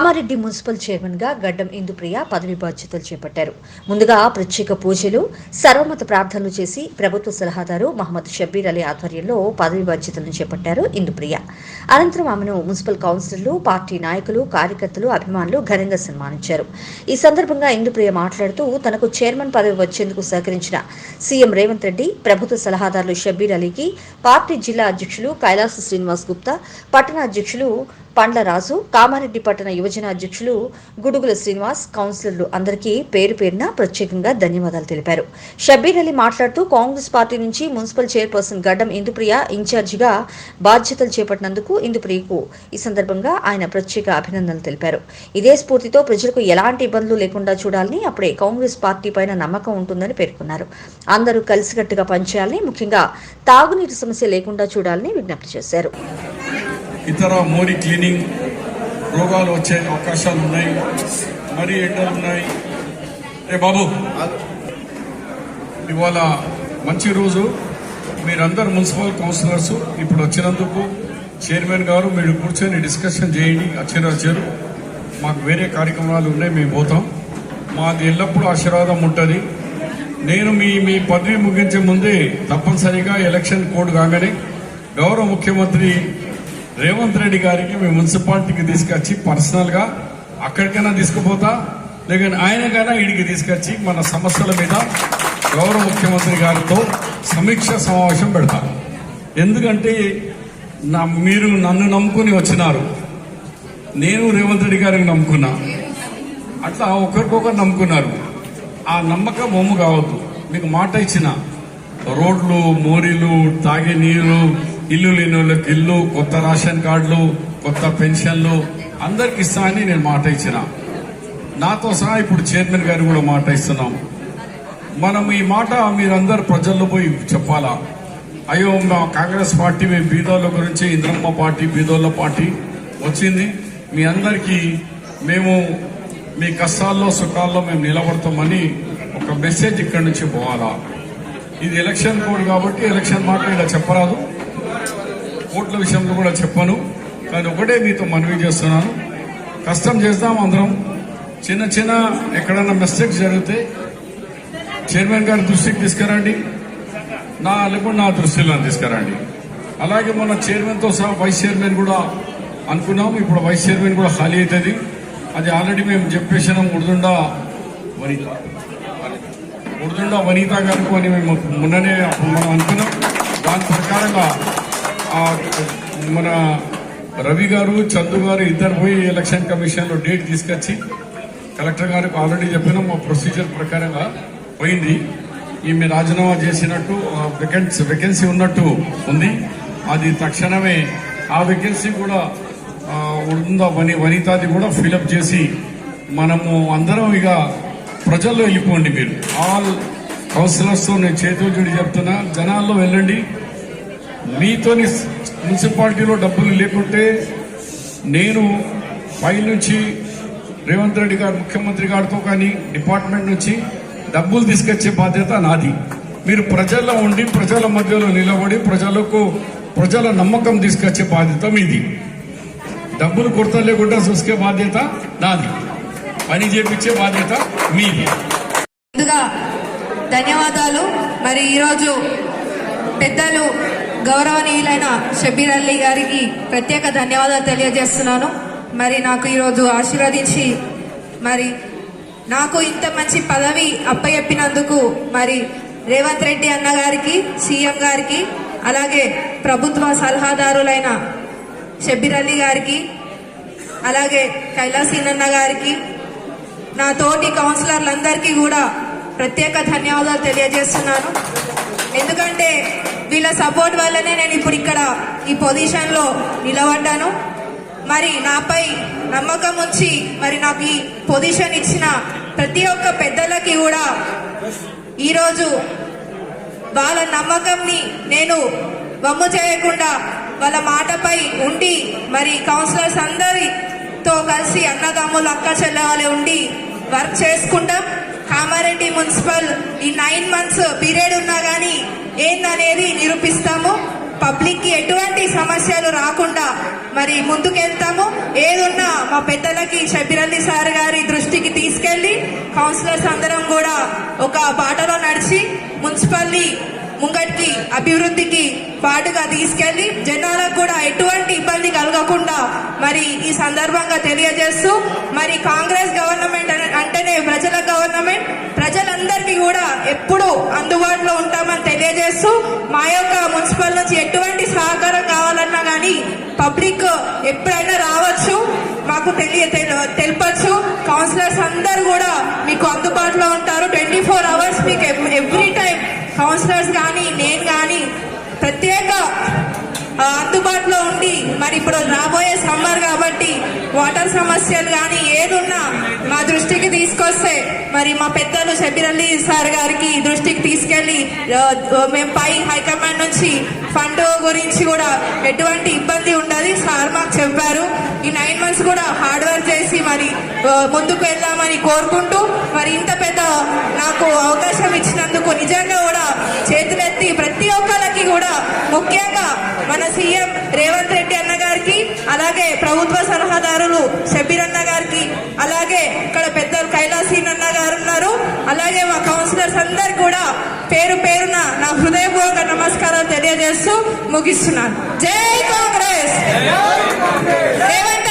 Kamareddy municipal chairman గా గడ్డం ఇందుప్రియ పదవి బాధ్యతలు చేపట్టారు. ముందుగా ప్రత్యేక పూజలు, సర్వమత ప్రార్థనలు చేసి ప్రభుత్వ సలహాదారు మహమ్మద్ షబ్బీర్ అలీ ఆధ్వర్యంలో పదవి బాధ్యతలను చేపట్టారు ఇందుప్రియ. అనంతరం ఆమెను మున్సిపల్ కౌన్సిలర్లు, పార్టీ నాయకులు, కార్యకర్తలు, అభిమానులు ఘనంగా సన్మానించారు. ఈ సందర్భంగా ఇందుప్రియ మాట్లాడుతూ తనకు చైర్మన్ పదవి వచ్చేందుకు సహకరించిన సీఎం రేవంత్ రెడ్డి, ప్రభుత్వ సలహాదారులు షబ్బీర్ అలీకి, పార్టీ జిల్లా అధ్యక్షులు కైలాస శ్రీనివాస్ గుప్తా, పట్టణ అధ్యక్షులు పండ్ల రాజు, కామారెడ్డి పట్టణ యువజన అధ్యక్షులు గుడుగుల శ్రీనివాస్, కౌన్సిలర్లు అందరికీ పేరు పేరున ప్రత్యేకంగా ధన్యవాదాలు తెలిపారు. షబ్బీర్ అలీ మాట్లాడుతూ కాంగ్రెస్ పార్టీ నుంచి మున్సిపల్ చైర్పర్సన్ గడ్డం ఇందుప్రియ ఇన్ఛార్జిగా బాధ్యతలు చేపట్టినందుకు ఇందుప్రియకు ఈ సందర్భంగా ఆయన ప్రత్యేక అభినందనలు తెలిపారు. ఇదే స్ఫూర్తితో ప్రజలకు ఎలాంటి ఇబ్బందులు లేకుండా చూడాలని, అప్పుడే కాంగ్రెస్ పార్టీ పైన నమ్మకం ఉంటుందని పేర్కొన్నారు. అందరూ కలిసికట్టుగా పనిచేయాలని, ముఖ్యంగా తాగునీటి సమస్య లేకుండా చూడాలని విజ్ఞప్తి చేశారు. ఇతర మోరీ క్లీనింగ్ రోగాలు వచ్చే అవకాశాలు ఉన్నాయి, మరీ ఎండలు ఉన్నాయి. బాబు, ఇవాళ మంచి రోజు. మీరందరు మున్సిపల్ కౌన్సిలర్స్ ఇప్పుడు వచ్చినందుకు చైర్మన్ గారు మీరు కూర్చొని డిస్కషన్ చేయండి. వచ్చారు, మాకు వేరే కార్యక్రమాలు ఉన్నాయి, మేము పోతాం. మాది ఎల్లప్పుడూ ఆశీర్వాదం ఉంటుంది. నేను మీ పదవి ముగించే ముందే తప్పనిసరిగా ఎలక్షన్ కోడ్ కాగానే గౌరవ ముఖ్యమంత్రి రేవంత్ రెడ్డి గారికి మీ మున్సిపాలిటీకి తీసుకొచ్చి పర్సనల్గా అక్కడికైనా తీసుకుపోతా, లేక ఆయనకైనా ఇడికి తీసుకొచ్చి మన సమస్యల మీద గౌరవ ముఖ్యమంత్రి గారితో సమీక్ష సమావేశం పెడతా. ఎందుకంటే మీరు నన్ను నమ్ముకుని వచ్చినారు, నేను రేవంత్ రెడ్డి గారికి నమ్ముకున్నా, అట్లా ఒకరికొకరు నమ్ముకున్నారు. ఆ నమ్మకం బొమ్మ కావద్దు. మీకు మాట ఇచ్చిన రోడ్లు, మోరీలు, తాగే నీరు, ఇల్లు లేని వాళ్ళకి ఇల్లు, కొత్త రేషన్ కార్డులు, కొత్త పెన్షన్లు అందరికి ఇస్తా అని నేను మాట ఇచ్చిన. నాతో సహా ఇప్పుడు చైర్మన్ గారు కూడా మాట ఇస్తున్నాం. మనం ఈ మాట మీరందరు ప్రజల్లో పోయి చెప్పాలా. అయ్యో, మా కాంగ్రెస్ పార్టీ మేము బీదోళ్ళ గురించి, ఇంద్రమ్మ పార్టీ బీదోళ్ళ పార్టీ వచ్చింది, మీ అందరికీ మేము మీ కష్టాల్లో సుఖాల్లో మేము నిలబడతామని ఒక మెసేజ్ ఇక్కడి నుంచి పోవాలా. ఇది ఎలక్షన్ కోడ్ కాబట్టి ఎలక్షన్ మాట ఇలా చెప్పరాదు, ఓట్ల విషయంలో కూడా చెప్పను. కానీ ఒకటే మీతో మనవి చేస్తున్నాను, కష్టం చేద్దాం అందరం. చిన్న చిన్న ఎక్కడన్నా మిస్టేక్స్ జరిగితే చైర్మన్ గారి దృష్టికి తీసుకురండి, లేకుండా నా దృష్టిలో తీసుకురండి. అలాగే మన చైర్మన్తో సహా వైస్ చైర్మన్ కూడా అనుకున్నాం. ఇప్పుడు వైస్ చైర్మన్ కూడా ఖాళీ అవుతుంది. అది ఆల్రెడీ మేము చెప్పేసినాం. ఉర్దుండా వనిత గారికి అని మేము మొన్ననే మనం అనుకున్నాం. దాని ప్రకారంగా మన రవి గారు, చందు గారు ఇద్దరు పోయి ఎలక్షన్ కమిషన్లో డేట్ తీసుకొచ్చి కలెక్టర్ గారికి ఆల్రెడీ చెప్పినాం. మా ప్రొసీజర్ ప్రకారంగా పోయింది. ఈమె రాజీనామా చేసినట్టు వేకెన్సీ ఉన్నట్టు ఉంది. అది తక్షణమే ఆ వేకెన్సీ కూడా ఉందా వనితాది కూడా ఫిలప్ చేసి మనము అందరం ఇక ప్రజల్లో వెళ్ళిపోండి. మీరు ఆల్ కౌన్సిలర్స్తో నేను చేతులు జోడి చెప్తున్నా, జనాల్లో వెళ్ళండి. మీతోని మున్సిపాలిటీలో డబ్బులు లేకుంటే నేను పై నుంచి రేవంత్ రెడ్డి గారు ముఖ్యమంత్రి గారితో కానీ డిపార్ట్మెంట్ నుంచి డబ్బులు తీసుకొచ్చే బాధ్యత నాది. మీరు ప్రజల్లో ఉండి ప్రజల మధ్యలో నిలబడి ప్రజల నమ్మకం తీసుకొచ్చే బాధ్యత మీది. డబ్బులు కొరత లేకుండా చూసుకే బాధ్యత నాది, పని చేపించే బాధ్యత మీది. ముందుగా ధన్యవాదాలు. మరి ఈరోజు పెద్దలు గౌరవనీయులైన షబ్బీర్ అలీ గారికి ప్రత్యేక ధన్యవాదాలు తెలియజేస్తున్నాను. మరి నాకు ఈరోజు ఆశీర్వదించి మరి నాకు ఇంత మంచి పదవి అప్పచెప్పినందుకు మరి రేవంత్ రెడ్డి అన్న గారికి, సీఎం గారికి, అలాగే ప్రభుత్వ సలహాదారులైన షబ్బీర్ అలీ గారికి, అలాగే కైలాసీనన్న గారికి, నా తోటి కౌన్సిలర్లందరికీ కూడా ప్రత్యేక ధన్యవాదాలు తెలియజేస్తున్నాను. ఎందుకంటే వీళ్ళ సపోర్ట్ వల్లనే నేను ఇప్పుడు ఇక్కడ ఈ పొజిషన్లో నిలబడ్డాను. మరి నాపై నమ్మకం ఉంచి మరి నాకు ఈ పొజిషన్ ఇచ్చిన ప్రతి ఒక్క పెద్దలకి కూడా ఈరోజు వాళ్ళ నమ్మకంని నేను వమ్ము చేయకుండా వాళ్ళ మాటపై ఉండి మరి కౌన్సిలర్స్ అందరితో కలిసి అన్నదమ్ములు, అక్క చెల్లెవాళ్ళే ఉండి వర్క్ చేసుకుంటాం. కామారెడ్డి మున్సిపల్ ఈ 9 months పీరియడ్ ఉన్నా కానీ ఏందనేది నిరూపిస్తాము. పబ్లిక్ కి ఎటువంటి సమస్యలు రాకుండా మరి ముందుకెళ్తాము. ఏదున్నా మా పెద్దలకి షబ్బీర్ అలీ సార్ గారి దృష్టికి తీసుకెళ్లి కౌన్సిలర్స్ అందరం కూడా ఒక బాటలో నడిచి మున్సిపల్ని ముంగటికి అభివృద్ధికి పాటుగా తీసుకెళ్లి జనాలకు కూడా ఎటువంటి ఇబ్బంది కలగకుండా మరి ఈ సందర్భంగా తెలియజేస్తూ మరి కాంగ్రెస్ గవర్నమెంట్ అంటేనే ప్రజల గవర్నమెంట్, ప్రజలందరికీ కూడా ఎప్పుడు అందుబాటులో ఉంటామని తెలియజేస్తూ మా యొక్క మున్సిపల్ నుంచి ఎటువంటి సహకారం కావాలన్నా కానీ పబ్లిక్ ఎప్పుడైనా రావచ్చు, మాకు తెలపచ్చు. కౌన్సిలర్స్ అందరు కూడా మీకు అందుబాటులో ఉంటారు. 24 hours మీకు ఎవ్రీ టైం కౌన్సిలర్స్ కానీ నేను కానీ ప్రత్యేక అందుబాటులో ఉండి మరి ఇప్పుడు రాబోయే సమ్మర్ కాబట్టి వాటర్ సమస్యలు కానీ ఏదున్నా మా దృష్టికి తీసుకొస్తే మరి మా పెద్దలు షబ్బీర్ అలీ సార్ గారికి దృష్టికి తీసుకెళ్లి మేము పై హైకమాండ్ నుంచి ఫండ్ గురించి కూడా ఎటువంటి ఇబ్బంది ఉండదు సార్ మాకు చెప్పారు. ఈ 9 months కూడా హార్డ్ వర్క్ చేసి మరి ముందుకు వెళ్దామని కోరుకుంటూ మరి ఇంత పెద్ద నాకు అవకాశం ఇచ్చినందుకు నిజంగా కూడా చేతులెత్తి ప్రతి ఒక్కరికి కూడా ముఖ్యంగా మన సీఎం రేవంత్ రెడ్డి అన్న గారికి, అలాగే ప్రభుత్వ సలహాదారులు షబ్బీర్ అన్న గారికి, అలాగే ఇక్కడ పెద్దలు కైలాసీన్ అన్న గారు ఉన్నారు, అలాగే మా కౌన్సిలర్స్ అందరు కూడా పేరు పేరున నా హృదయపూర్వక నమస్కారాలు తెలియజేస్తూ ముగిస్తున్నాను. జై కాంగ్రెస్. రేవంత్